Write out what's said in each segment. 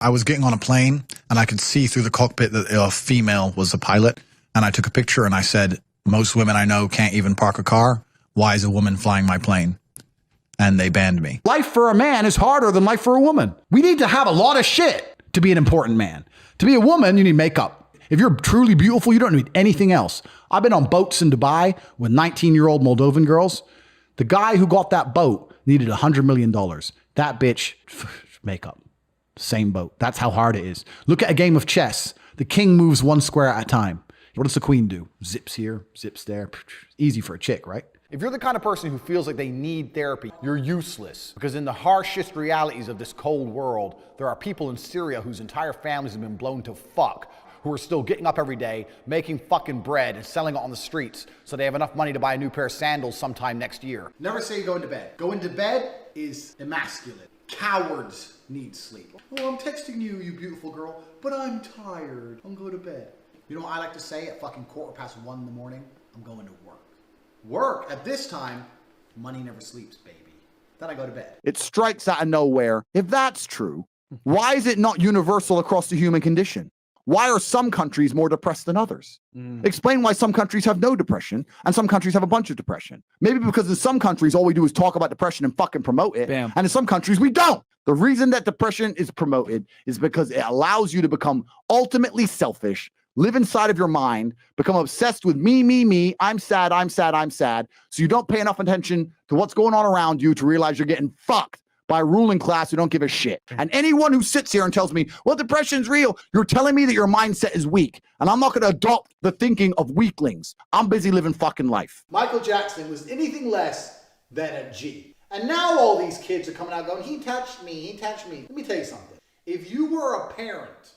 I was getting on a plane and I could see through the cockpit that a female was a pilot. And I took a picture and I said, most women I know can't even park a car. Why is a woman flying my plane? And they banned me. Life for a man is harder than life for a woman. We need to have a lot of shit to be an important man. To be a woman, you need makeup. If you're truly beautiful, you don't need anything else. I've been on boats in Dubai with 19-year-old Moldovan girls. The guy who got that boat needed $100 million. That bitch, makeup. Same boat. That's how hard it is. Look at a game of chess. The king moves one square at a time. What does the queen do? Zips here, zips there. Easy for a chick, right? If you're the kind of person who feels like they need therapy, you're useless. Because in the harshest realities of this cold world, there are people in Syria whose entire families have been blown to fuck, who are still getting up every day, making fucking bread and selling it on the streets so they have enough money to buy a new pair of sandals sometime next year. Never say go into bed. Go into bed is emasculate. Cowards need sleep. Oh, I'm texting you, you beautiful girl, but I'm tired. I'm going to bed. You know what I like to say at fucking 1:15 in the morning? I'm going to work. Work at this time, money never sleeps, baby. Then I go to bed. It strikes out of nowhere. If that's true, why is it not universal across the human condition? Why are some countries more depressed than others? Explain why some countries have no depression and some countries have a bunch of depression. Maybe because in some countries, all we do is talk about depression and fucking promote it. Bam. And in some countries, we don't. The reason that depression is promoted is because it allows you to become ultimately selfish, live inside of your mind, become obsessed with me, I'm sad, I'm sad, I'm sad. So you don't pay enough attention to what's going on around you to realize you're getting fucked by a ruling class who don't give a shit. And anyone who sits here and tells me, well, depression's real, you're telling me that your mindset is weak. And I'm not going to adopt the thinking of weaklings. I'm busy living fucking life. Michael Jackson was anything less than a G. And now all these kids are coming out going, he touched me, he touched me. Let me tell you something. If you were a parent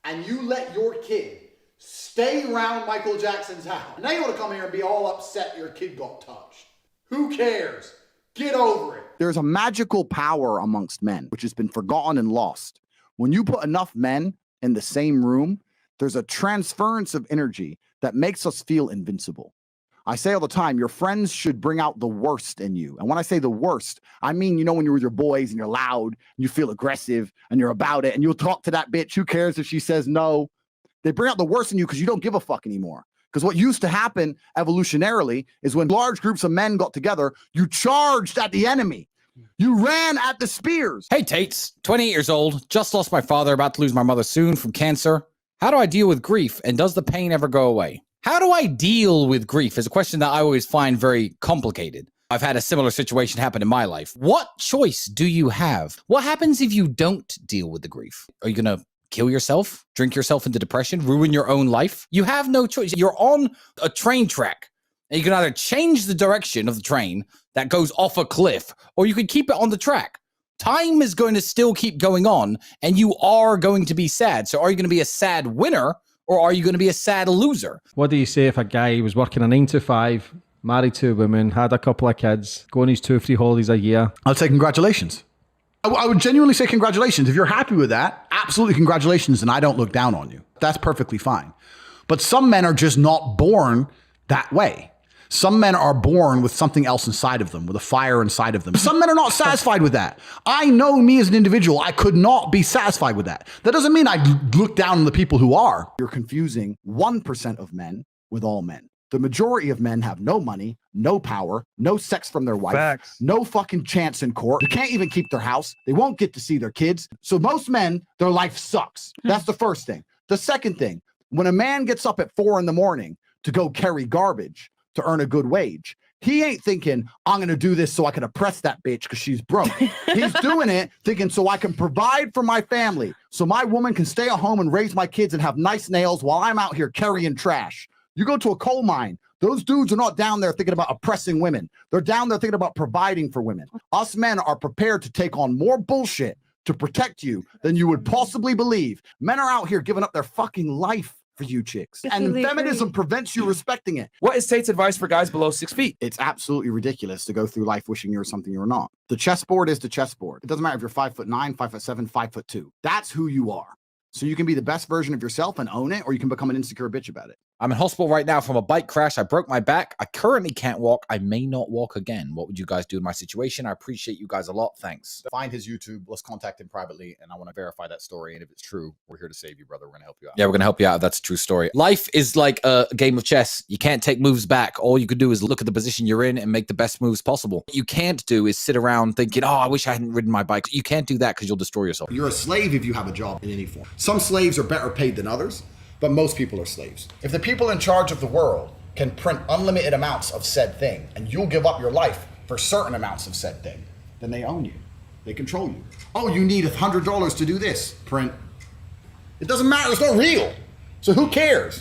and you let your kid stay around Michael Jackson's house, and now you want to come here and be all upset your kid got touched. Who cares? Get over it. There's a magical power amongst men, which has been forgotten and lost. When you put enough men in the same room, there's a transference of energy that makes us feel invincible. I say all the time, your friends should bring out the worst in you. And when I say the worst, I mean, you know, when you're with your boys and you're loud, and you feel aggressive and you're about it and you'll talk to that bitch. Who cares if she says no? They bring out the worst in you because you don't give a fuck anymore. Because what used to happen evolutionarily is when large groups of men got together, you charged at the enemy. You ran at the spears. Hey, Tates, 28 years old, just lost my father, about to lose my mother soon from cancer. How do I deal with grief, and does the pain ever go away? How do I deal with grief is a question that I always find very complicated. I've had a similar situation happen in my life. What choice do you have? What happens if you don't deal with the grief? Are you going to kill yourself, drink yourself into depression, ruin your own life? You have no choice. You're on a train track, and you can either change the direction of the train that goes off a cliff, or you could keep it on the track. Time is going to still keep going on, and you are going to be sad. So are you going to be a sad winner, or are you going to be a sad loser? What do you say if a guy was working a 9 to 5, married to a woman, had a couple of kids, go on his 2 or 3 holidays a year? I'll say congratulations. I would genuinely say congratulations. If you're happy with that, absolutely congratulations, and I don't look down on you. That's perfectly fine. But some men are just not born that way. Some men are born with something else inside of them, with a fire inside of them. Some men are not satisfied with that. I know me as an individual, I could not be satisfied with that. That doesn't mean I look down on the people who are. You're confusing 1% of men with all men. The majority of men have no money, no power, no sex from their wife, Facts. no fucking chance in court. They can't even keep their house. They won't get to see their kids. So most men, their life sucks. That's the first thing. The second thing, when a man gets up at 4 a.m. to go carry garbage to earn a good wage, he ain't thinking, I'm going to do this so I can oppress that bitch because she's broke. He's doing it thinking so I can provide for my family, so my woman can stay at home and raise my kids and have nice nails while I'm out here carrying trash. You go to a coal mine, those dudes are not down there thinking about oppressing women. They're down there thinking about providing for women. Us men are prepared to take on more bullshit to protect you than you would possibly believe. Men are out here giving up their fucking life for you chicks. And feminism prevents you respecting it. What is Tate's advice for guys below 6 feet? It's absolutely ridiculous to go through life wishing you're something you're not. The chessboard is the chessboard. It doesn't matter if you're 5'9", 5'7", 5'2". That's who you are. So you can be the best version of yourself and own it, or you can become an insecure bitch about it. I'm in hospital right now from a bike crash. I broke my back. I currently can't walk. I may not walk again. What would you guys do in my situation? I appreciate you guys a lot. Thanks. Find his YouTube. Let's contact him privately, and I want to verify that story. And if it's true, we're here to save you, brother. We're going to help you out. Yeah, we're going to help you out. That's a true story. Life is like a game of chess. You can't take moves back. All you could do is look at the position you're in and make the best moves possible. What you can't do is sit around thinking, oh, I wish I hadn't ridden my bike. You can't do that because you'll destroy yourself. You're a slave if you have a job in any form. Some slaves are better paid than others, but most people are slaves. If the people in charge of the world can print unlimited amounts of said thing, and you'll give up your life for certain amounts of said thing, then they own you. They control you. Oh, you need $100 to do this. Print. It doesn't matter. It's not real. So who cares?